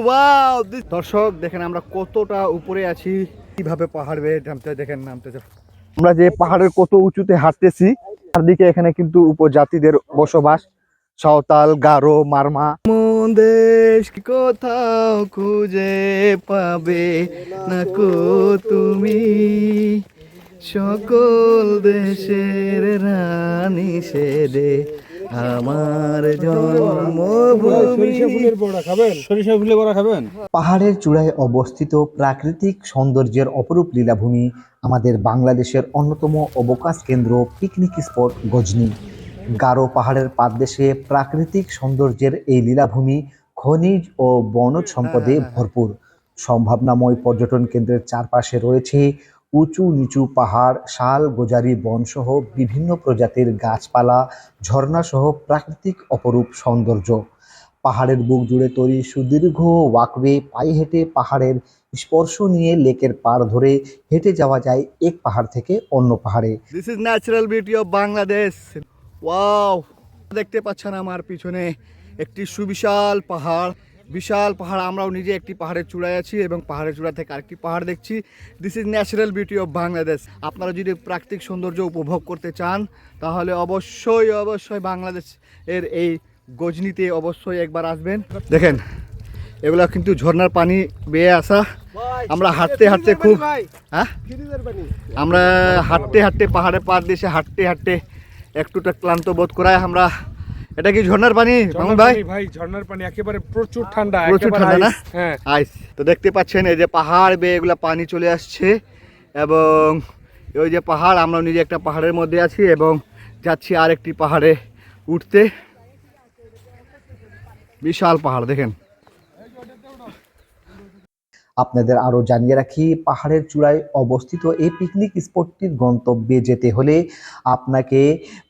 Wow দর্শক দেখেন আমরা কতটা উপরে আছি, কিভাবে পাহাড় বেয়ে নামতেছে। আমরা যে পাহাড়ের কত উঁচুতে হাঁটতেছি, চারদিকে এখানে কিন্তু উপজাতিদের বসবাস, সাঁওতাল, গারো, মারমা। মন দেশ কোথাও খুঁজে পাবে না কো তুমি, সকল দেশের রানী সেদে আমার জন্মভূমি। সরিষা ফুলের বড়া খাবেন? পাহাড়ের চূড়ায় অবস্থিত প্রাকৃতিক সৌন্দর্যের অপরূপ লীলাভূমি আমাদের বাংলাদেশের অন্যতম অবকাশ কেন্দ্র পিকনিক স্পট গজনি। গারো পাহাড়ের পাদদেশে প্রাকৃতিক সৌন্দর্যের এই লীলাভূমি খনিজ ও বনজ সম্পদে ভরপুর। সম্ভাবনাময় পর্যটন কেন্দ্রের চারপাশে রয়েছে উঁচু নিচু পাহাড়, শাল, গোজারি বনসহ বিভিন্ন প্রজাতির গাছপালা, ঝর্ণাসহ প্রাকৃতিক অপরূপ সৌন্দর্য। পাহাড়ের বুক জুড়ে তৈরি সুদীর্ঘ ওয়াকওয়ে, পায়ে হেঁটে পাহাড়ের স্পর্শ নিয়ে লেকের পাড় ধরে হেঁটে যাওয়া যায় এক পাহাড় থেকে অন্য পাহাড়ে। This is natural beauty of Bangladesh. Wow, দেখতে পাচ্ছেন আমার পিছনে একটি সুবিশাল পাহাড়, বিশাল পাহাড়। আমরাও নিজে একটি পাহাড়ের চূড়ায় আছি এবং পাহাড়ের চূড়া থেকে আরেকটি পাহাড় দেখছি। This is natural beauty of Bangladesh. আপনারা যদি প্রাকৃতিক সৌন্দর্য উপভোগ করতে চান তাহলে অবশ্যই অবশ্যই বাংলাদেশ এর এই গজনিতে অবশ্যই একবার আসবেন। দেখেন এগুলো কিন্তু ঝর্ণার পানি বেয়ে আসা। আমরা হাঁটতে হাঁটতে খুব আমরা হাঁটতে হাঁটতে পাহাড়ের পাড় দিয়ে হাঁটতে হাঁটতে একটুটা ক্লান্ত বোধ করায় আমরা। এটা কি ঝর্ণার পানি ভাই? ভাই ঝর্ণার পানি একেবারে প্রচুর ঠান্ডা, প্রচুর ঠান্ডা না? হ্যাঁ, আইস। তো দেখতে পাচ্ছেন এই যে পাহাড় বেয়ে এগুলা পানি চলে আসছে এবং ওই যে পাহাড়, আমরা নিজে একটা পাহাড়ের মধ্যে আছি এবং যাচ্ছি আরেকটি পাহাড়ে উঠতে। বিশাল পাহাড় দেখেন। আপনাদের আরো জানিয়ে রাখি, পাহাড়ের চূড়ায় অবস্থিত এই পিকনিক স্পটটির গন্তব্যে যেতে হলে আপনাকে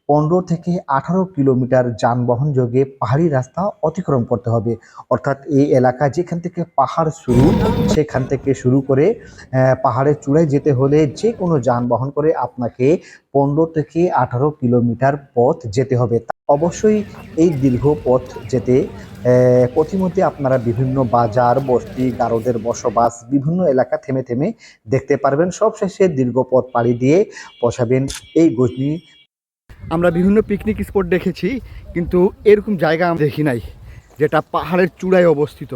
15 থেকে 18 কিলোমিটার যানবাহন যোগে পাহাড়ি রাস্তা অতিক্রম করতে হবে। অর্থাৎ এই এলাকা যেখান থেকে পাহাড় শুরু, সেখান থেকে শুরু করে পাহাড়ের চূড়ায় যেতে হলে যে কোনো যানবাহন করে আপনাকে 15 থেকে 18 কিলোমিটার পথ যেতে হবে। অবশ্যই এই দীর্ঘ পথ যেতে পথিমধ্যে আপনারা বিভিন্ন বাজার, বস্তি, গারোদের বসবাস, বিভিন্ন এলাকা থেমে থেমে দেখতে পারবেন। সবশেষে দীর্ঘ পথ পাড়ি দিয়ে পৌঁছাবেন এই গজনি। আমরা বিভিন্ন পিকনিক স্পট দেখেছি কিন্তু এরকম জায়গা আমরা দেখি নাই যেটা পাহাড়ের চূড়ায় অবস্থিত।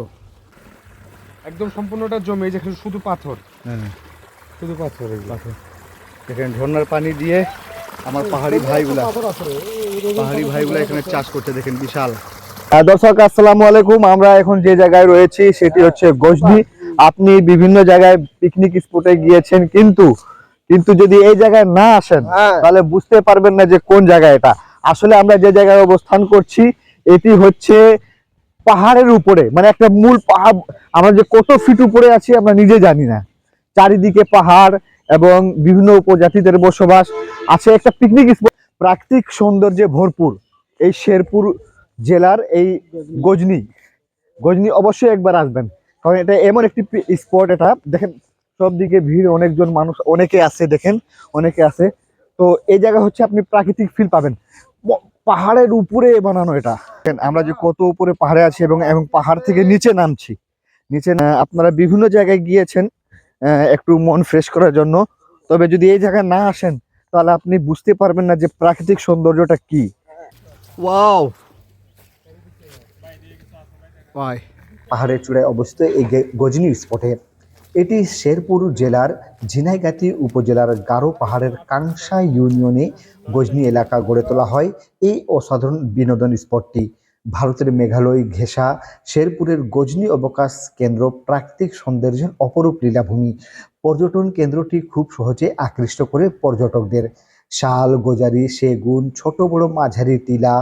একদম সম্পূর্ণটা জমে, যেখানে শুধু পাথর। হ্যাঁ, শুধু পাথর। দেখেন ঝর্ণার পানি দিয়ে আমার পাহাড়ি ভাইগুলা এখানে চাষ করতে দেখেন বিশাল। দর্শক আসসালামু আলাইকুম। আমরা এখন যে জায়গায় রয়েছি সেটি হচ্ছে গজনি। আপনি বিভিন্ন জায়গায় পিকনিক স্পটে গিয়েছেন কিন্তু যদি এই জায়গায় না আসেন তাহলে বুঝতে পারবেন না যে কোন জায়গা এটা। আসলে আমরা যে জায়গায় অবস্থান করছি এটি হচ্ছে পাহাড়ের উপরে, মানে একটা মূল পাহাড়। আমরা যে কত ফিট উপরে আছি আমরা নিজে জানি না। চারিদিকে পাহাড় এবং বিভিন্ন উপজাতিদের বসবাস আছে। একটা পিকনিক স্পট, প্রাকৃতিক সৌন্দর্যে ভরপুর এই শেরপুর জেলার এই গজনি অবশ্যই একবার আসবেন, কারণ এটা এমন একটি স্পট। এটা দেখেন সব দিকে ভিড়, অনেকজন মানুষ, অনেকে আছে, দেখেন অনেকে আছে। তো এই জায়গা হচ্ছে আপনি প্রাকৃতিক ফিল পাবেন। পাহাড়ের উপরে বানানো এটা। আমরা যে কত উপরে পাহাড়ে আছি এবং পাহাড় থেকে নিচে নামছি। আপনারা বিভিন্ন জায়গায় গিয়েছেন একটু মন ফ্রেশ করার জন্য, তবে যদি এই জায়গায় না আসেন তাহলে আপনি বুঝতে পারবেন না যে প্রাকৃতিক সৌন্দর্যটা কি। ওয়াও, পাহাড়ের চূড়ায় অবস্থিত এই গজনি স্পটে, এটি শেরপুর জেলার ঝিনাইগাতি উপজেলার গারো পাহাড়ের কাংসা ইউনিয়নে গজনি এলাকা গড়ে তোলা হয়। এই অসাধারণ বিনোদন স্পটটি ভারতের মেঘালয় ঘেঁষা শেরপুরের গজনি অবকাশ কেন্দ্র প্রাকৃতিক সৌন্দর্যের অপরূপ লীলাভূমি। পর্যটন কেন্দ্রটি খুব সহজে আকৃষ্ট করে পর্যটকদের। শাল, গোজারি, সেগুন, ছোট বড় মাঝারি টিলা,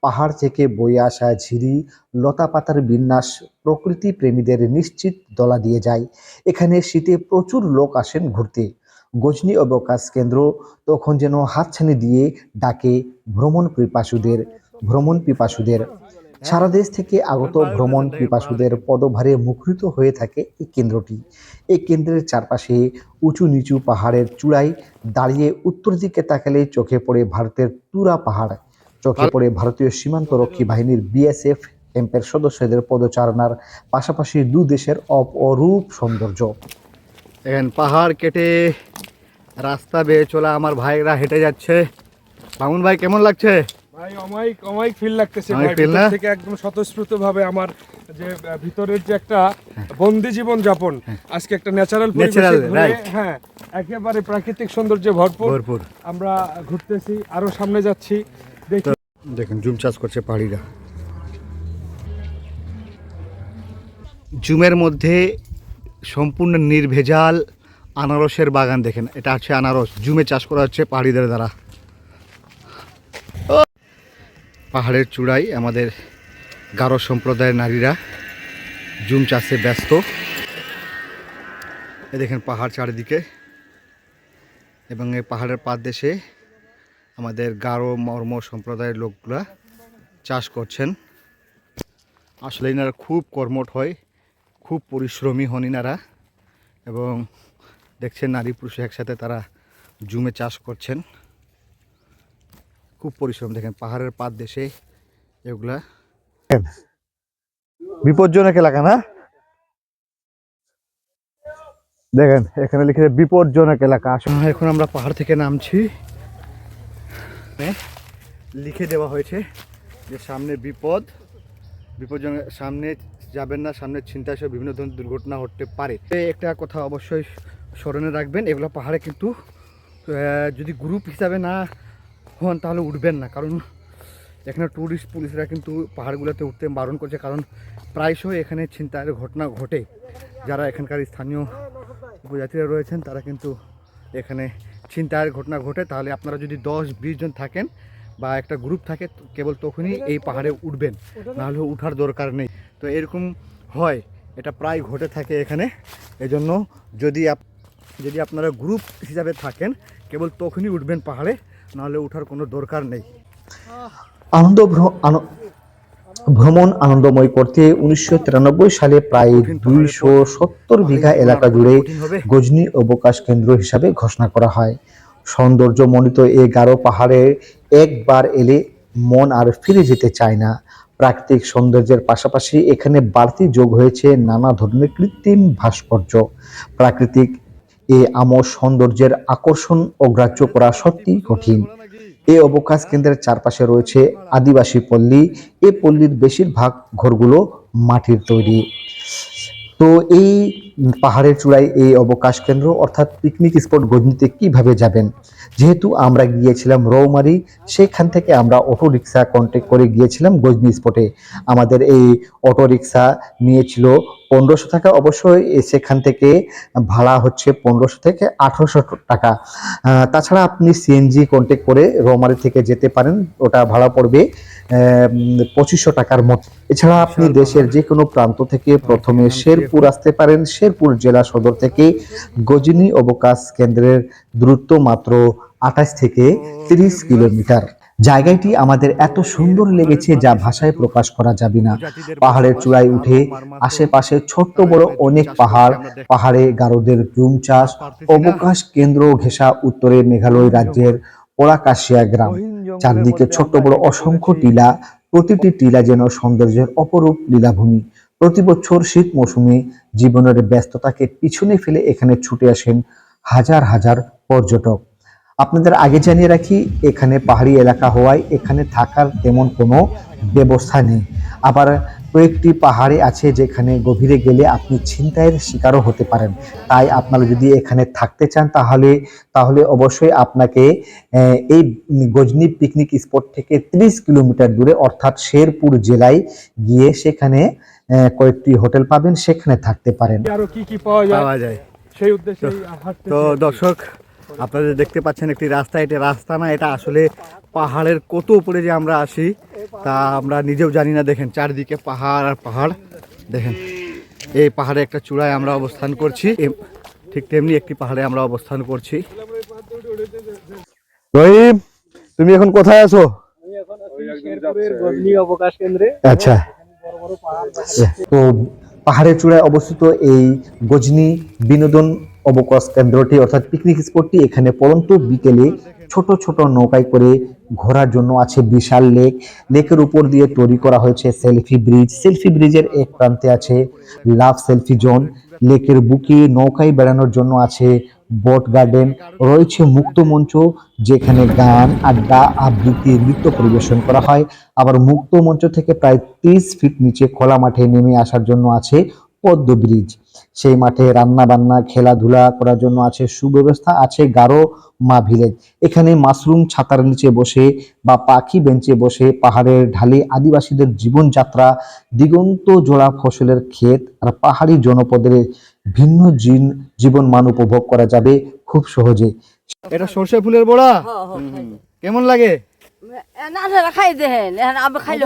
পাহাড় থেকে বয়ে আসা ঝিরি, লতাপাতার বিন্যাস প্রকৃতি প্রেমীদের নিশ্চিত দলা দিয়ে যায়। এখানে শীতে প্রচুর লোক আসেন ঘুরতে। গজনি অবকাশ কেন্দ্র তখন যেন হাতছানি দিয়ে ডাকে ভ্রমণ পিপাসুদের। সারা দেশ থেকে আগত ভ্রমণ পিপাসুদের পদভারে মুখরিত হয়ে থাকে এই কেন্দ্রটি। এই কেন্দ্রের চারপাশে উঁচু নিচু পাহাড়ের চূড়ায় দাঁড়িয়ে উত্তর দিকে তাকালে চোখে পড়ে ভারতের তুরা পাহাড়, চোখে পড়ে ভারতীয় সীমান্তরক্ষী বাহিনীর BSF ক্যাম্পের সদস্যদের পদচারণার পাশাপাশি দু দেশের অপরূপ সৌন্দর্য। দেখেন পাহাড় কেটে রাস্তা বেয়ে চলা আমার ভাইরা হেঁটে যাচ্ছে। মামুন ভাই কেমন লাগছে? ভাই অমায়িক অমায়িক ফিল লাগতেছে অমায়িক ভাই, feel ভিতর না? থেকে একদম স্বতঃস্ফূর্ত ভাবে আমার যে ভিতরের যে একটা বন্দি জীবন যাপন আজকে একটা ন্যাচারাল পরিবেশে Natural, ঘুরে, right. হ্যাঁ একেবারে প্রাকৃতিক সৌন্দর্যে ভরপুর ভরপুর। আমরা ঘুরতেছি, আরো সামনে যাচ্ছি, দেখি। দেখেন জুম চাষ করছে পাহাড়িরা। জুমের মধ্যে সম্পূর্ণ নির্ভেজাল আনারসের বাগান। দেখেন এটা হচ্ছে আনারস, জুমে চাষ করা হচ্ছে পাহাড়িদের দ্বারা। পাহাড়ের চূড়ায় আমাদের গারো সম্প্রদায়ের নারীরা জুম চাষে ব্যস্ত। এ দেখেন পাহাড় চারিদিকে, এবং এই পাহাড়ের পাদদেশে আমাদের গারো মর্ম সম্প্রদায়ের লোকগুলা চাষ করছেন। আসলে এনারা খুব কর্মঠ হয়, খুব পরিশ্রমী হন এনারা, এবং দেখছেন নারী পুরুষ একসাথে তারা জুমে চাষ করছেন। খুব পরিশ্রম। দেখেন পাহাড়ের পাদদেশে এগুলা বিপজ্জনক এলাকা না? দেখেন এখানে লিখে বিপজ্জনক এলাকা। এখন আমরা পাহাড় থেকে নামছি, লিখে দেওয়া হয়েছে যে সামনে বিপদ, বিপজ্জনক, সামনে যাবেন না, সামনে ছিনতাই সহ বিভিন্ন ধরনের দুর্ঘটনা ঘটতে পারে। একটা কথা অবশ্যই স্মরণে রাখবেন, এগুলো পাহাড়ে কিন্তু যদি গ্রুপ হিসাবে না হন তাহলে উঠবেন না, কারণ এখানে ট্যুরিস্ট পুলিশরা কিন্তু পাহাড়গুলোতে উঠতে বারণ করছে, কারণ প্রায়শই এখানে ছিনতাইয়ের ঘটনা ঘটে। যারা এখানকার স্থানীয় উপজাতিরা রয়েছেন তারা কিন্তু এখানে ছিনতাইয়ের ঘটনা ঘটে। তাহলে আপনারা যদি 10-20 জন থাকেন বা একটা গ্রুপ থাকে, কেবল তখনই এই পাহাড়ে উঠবেন, নাহলে উঠার দরকার নেই। তো এরকম হয়, এটা প্রায় ঘটে থাকে এখানে। এজন্য যদি আপনারা গ্রুপ হিসাবে থাকেন, কেবল তখনই উঠবেন পাহাড়ে, নাহলে উঠার কোনো দরকার নেই। ভ্রমণ আনন্দময় করতে 1993 সালে প্রায় 270 বিঘা এলাকা জুড়ে গজনী অবকাশ কেন্দ্র হিসাবে ঘোষণা করা হয়। সৌন্দর্যমণ্ডিত এই গারো পাহাড়ে একবার এলে মন আর ফিরে যেতে চায় না। প্রাকৃতিক সৌন্দর্যের পাশাপাশি এখানে বাড়তি যোগ হয়েছে নানা ধরনের কৃত্রিম ভাস্কর্য। প্রাকৃতিক এই আমোদ সৌন্দর্যের আকর্ষণ অগ্রাহ্য করা সত্যি কঠিন। এই অবকাশ কেন্দ্রের চারপাশে রয়েছে আদিবাসী পল্লী। এই পল্লীর বেশিরভাগ ঘরগুলো মাটির তৈরি। তো এই পাহাড়ের চূড়ায় এই অবকাশ কেন্দ্র অর্থাৎ পিকনিক স্পট গজনীতে কিভাবে যাবেন? যেহেতু আমরা গিয়েছিলাম রৌমারি, সেখান থেকে আমরা অটো রিক্সা কন্ট্যাক্ট করে গিয়েছিলাম গজনী স্পটে। আমাদের এই অটো রিক্সা নিয়েছিল 1500 টাকা। অবশ্যই সেখান থেকে ভাড়া হচ্ছে 1500 থেকে 1800 টাকা। তাছাড়া আপনি সিএনজি কন্ট্যাক্ট করে রৌমারি থেকে যেতে পারেন, ওটা ভাড়া পড়বে 2500 টাকার মতো। এছাড়া আপনি দেশের যে কোনো প্রান্ত থেকে প্রথমে শেরপুর আসতে পারেন। শেরপুর জেলা সদর থেকে গজনী অবকাশ কেন্দ্রের দূরত্ব মাত্র 28 থেকে 30 কিলোমিটার। জায়গাটি আমাদের এত সুন্দর লেগেছে যা ভাষায় প্রকাশ করা যাবে না। পাহাড়ের চূড়ায় উঠে আশেপাশে ছোট্ট বড় অনেক পাহাড়, পাহাড়ে গারোদের জুম চাষ, অবকাশ কেন্দ্র ঘেঁষা উত্তরে মেঘালয় রাজ্যের ওরাকাশিয়া গ্রাম। চারদিকে ছোট্ট বড় অসংখ্য টিলা, প্রতিটি টিলা যেন সৌন্দর্যের অপরূপ লীলাভূমি। প্রতি বছর শীত মৌসুমে জীবনের ব্যস্ততাকে পিছনে ফেলে এখানে ছুটে আসেন হাজার হাজার পর্যটক। আপনাদের আগে জানিয়ে রাখি, এখানে পাহাড়ি এলাকা হওয়ায় এখানে থাকার তেমন কোনো ব্যবস্থা নেই। আবার কয়েকটি পাহাড়ে আছে যেখানে গভীরে গেলে আপনি ছিনতাইয়ের শিকারও হতে পারেন। তাই আপনারা যদি এখানে থাকতে চান তাহলে অবশ্যই আপনাকে এই গজনী পিকনিক স্পট থেকে 30 কিলোমিটার দূরে অর্থাৎ শেরপুর জেলায় গিয়ে সেখানে কয়েকটি হোটেল পাবেন, সেখানে থাকতে পারেন। আরো কি কি পাওয়া যায় সেই উদ্দেশ্যে তো দর্শক, আপনারা দেখতে পাচ্ছেন একটি রাস্তা। এটা রাস্তা না, এটা আসলে পাহাড়ের কত উপরে যে আমরা আসি তা আমরা নিজেও জানি না। দেখেন চারদিকে পাহাড় আর পাহাড়। দেখেন এই পাহাড়ে একটা চূড়ায় আমরা অবস্থান করছি, ঠিক তেমনি একটি পাহাড়ে আমরা অবস্থান করছি। রহিম, তুমি এখন কোথায় আছো? অবকাশ কেন্দ্রে। আচ্ছা, তো পাহাড়ের চূড়ায় অবস্থিত এই গজনী বিনোদন অবকাশ কেন্দ্রটি অর্থাৎ পিকনিক স্পটটি এখানে পরন্তু বিকেলে ছোট ছোট নৌকায় করে ঘোরার জন্য আছে বিশাল লেক। লেকের উপর দিয়ে তৈরি করা হয়েছে সেলফি ব্রিজ। সেলফি ব্রিজের এক প্রান্তে আছে লাভ সেলফি জোন। লেকের বুকে নৌকায় বেড়ানোর জন্য আছে বোট গার্ডেন। রয়েছে মুক্ত মঞ্চ, যেখানে গান, আড্ডা, আবৃত্তি, নৃত্য পরিবেশন করা হয়। আবার মুক্ত মঞ্চ থেকে প্রায় 30 ফিট নিচে খোলা মাঠে নেমে আসার জন্য আছে পদ্ম ব্রিজ। সেই মাঠে রান্না বান্না, খেলাধুলা করার জন্য আছে সুব্যবস্থা। আছে গারো মা ভিলেজ। এখানে মাশরুম ছাতার নিচে বসে বা পাখি বেঞ্চে বসে পাহাড়ের ঢালে আদিবাসীদের জীবনযাত্রা, দিগন্ত জোড়া ফসলের ক্ষেত আর পাহাড়ি জনপদের ভিন্ন জীবন মান উপভোগ করা যাবে খুব সহজে। এটা সর্ষে ফুলের বড়া কেমন লাগে? না খাই দেখেন এখন আবার খাইলে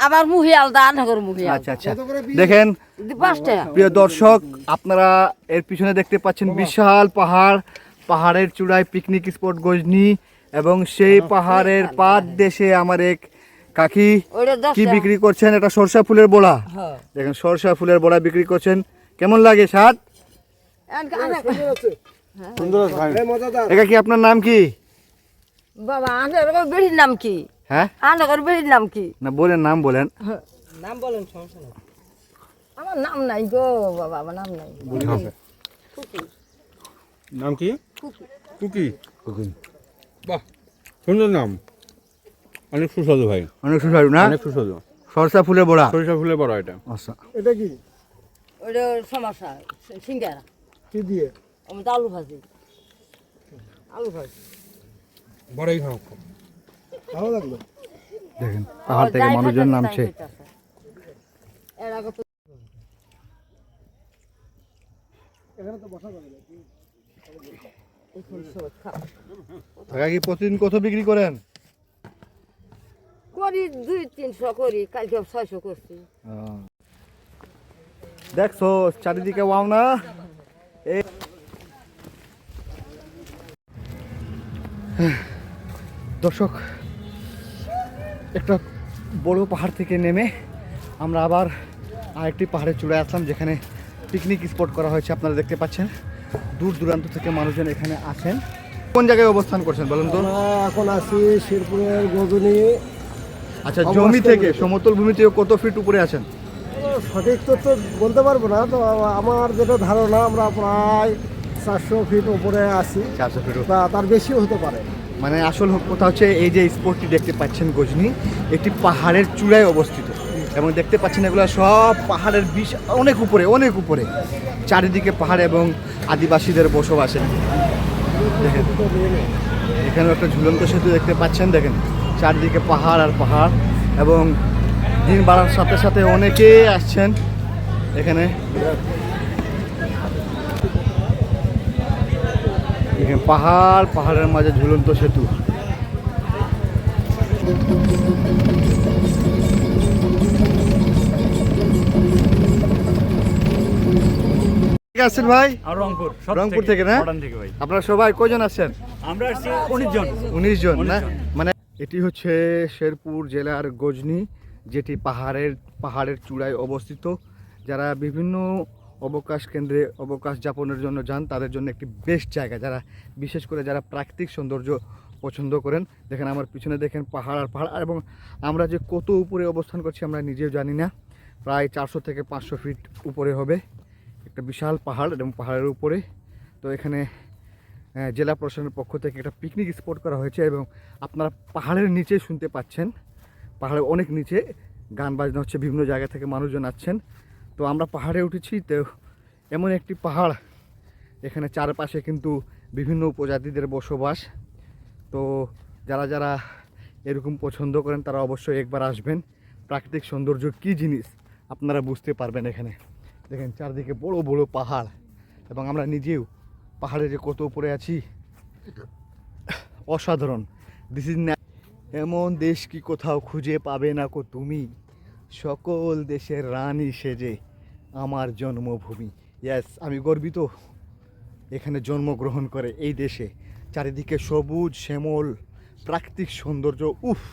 আবার মুহি আলাদা আনগর মুহি আচ্ছা আচ্ছা, দেখেন 5 টাকা। প্রিয় দর্শক, আপনারা এর পিছনে দেখতে পাচ্ছেন বিশাল পাহাড়। পাহাড়ের চূড়ায় পিকনিক স্পট গজনি, এবং সেই পাহাড়ের পাদ দেশে আমার এক কাকি কি বিক্রি করছেন, এটা সরষা ফুলের বড়া। দেখেন সরষা ফুলের বড়া বিক্রি করছেন। কেমন লাগে স্বাদ? এটা কি আপনার নাম কি? বাবা আনগর বেড়ির নাম কি? হ্যাঁ, আনগর বেড়ির নাম কি? না বলেন, নাম বলেন। নাম বলেন, সমস্যা নাই। আমার নাম নাই গো বাবা, আমার নাম নাই। নাম কি? কুকি। বাহ, সুন্দর নাম, অনেক সুস্বাদু ভাই, অনেক সুস্বাদু না? অনেক সুস্বাদু। সরষা ফুলের বড়া। সরিষা ফুলের বড়া এটা। আচ্ছা, এটা কি ওটা সমস্যা সিঙ্গারা কি দিয়ে? আমি তো আলু ভাজি। আলু ভাজি বড়াই খাও, ভালো লাগলো। দেখেন পাহাড় থেকে মানুষজন নামছে। কাকা কি প্রতিদিন কত বিক্রি করেন? করি 200-300 করি, কালকে 600 করছি। দেখছো চারিদিকে ওয়াও না। দর্শক, একটা বড় পাহাড় থেকে নেমে আমরা আবার আরেকটি পাহাড়ের চূড়ায় আসলাম, যেখানে পিকনিক স্পট করা হয়েছে। আপনারা দেখতে পাচ্ছেন দূর দূরান্ত থেকে মানুষজন এখানে আসেন। কোন জায়গায় অবস্থান করছেন বলুন তো? এখন আছি শেরপুরের গজনী। আচ্ছা, জমি থেকে সমতল ভূমি থেকে কত ফিট উপরে আছেন? সঠিক তথ্য বলতে পারবো না, তো আমার যেটা ধারণা আমরা প্রায় 400 ফিট উপরে আছি, 400 ফিট। বা তার বেশিও হতে পারে। মানে আসল কথা হচ্ছে এই যে স্পটটি দেখতে পাচ্ছেন গজনি, একটি পাহাড়ের চূড়ায় অবস্থিত, এবং দেখতে পাচ্ছেন এগুলো সব পাহাড়ের অনেক উপরে, অনেক উপরে। চারিদিকে পাহাড় এবং আদিবাসীদের বসবাসে। দেখেন এখানে একটা ঝুলন্ত সেতু দেখতে পাচ্ছেন। দেখেন চারদিকে পাহাড় আর পাহাড়, এবং দিন বাড়ার সাথে সাথে অনেকেই আসছেন এখানে। দেখেন পাহাড়, পাহাড়ের মাঝে ঝুলন্ত সেতু। আসছেন ভাই? রংপুর রংপুর থেকে না? থেকে ভাই। আপনারা সবাই কয়জন আসছেন? আমরা আসছি 19 জন। 19 জন না? মানে এটি হচ্ছে শেরপুর জেলার গজনি, যেটি পাহাড়ের চূড়ায় অবস্থিত। যারা বিভিন্ন অবকাশ কেন্দ্রে অবকাশ যাপনের জন্য যান, তাদের জন্য একটি বেস্ট জায়গা। যারা বিশেষ করে যারা প্রাকৃতিক সৌন্দর্য পছন্দ করেন। দেখেন আমার পিছনে দেখেন পাহাড় আর পাহাড়, এবং আমরা যে কত উপরে অবস্থান করছি আমরা নিজেও জানি না। প্রায় 400 থেকে 500 ফিট উপরে হবে একটা বিশাল পাহাড়, এবং পাহাড়ের উপরে তো এখানে জেলা প্রশাসনের পক্ষ থেকে একটা পিকনিক স্পট করা হয়েছে, এবং আপনারা পাহাড়ের নিচে শুনতে পাচ্ছেন, পাহাড়ের অনেক নিচে গান বাজনা হচ্ছে, বিভিন্ন জায়গা থেকে মানুষজন আসছেন। তো আমরা পাহাড়ে উঠেছি, তো এমন একটি পাহাড়, এখানে চারপাশে কিন্তু বিভিন্ন উপজাতিদের বসবাস। তো যারা যারা এরকম পছন্দ করেন তারা অবশ্যই একবার আসবেন। প্রাকৃতিক সৌন্দর্য কী জিনিস আপনারা বুঝতে পারবেন এখানে। দেখেন চারদিকে বড় বড় পাহাড়, এবং আমরা নিজেও পাহাড়ে যে কত উপরে আছি, অসাধারণ। দিস ইজ এমন দেশ কি কোথাও খুঁজে পাবে না কো তুমি, সকল দেশের রানী সেজে আমার জন্মভূমি। ইয়েস, আমি গর্বিত এখানে জন্মগ্রহণ করে এই দেশে। চারিদিকে সবুজ শ্যামল প্রাকৃতিক সৌন্দর্য, উফ।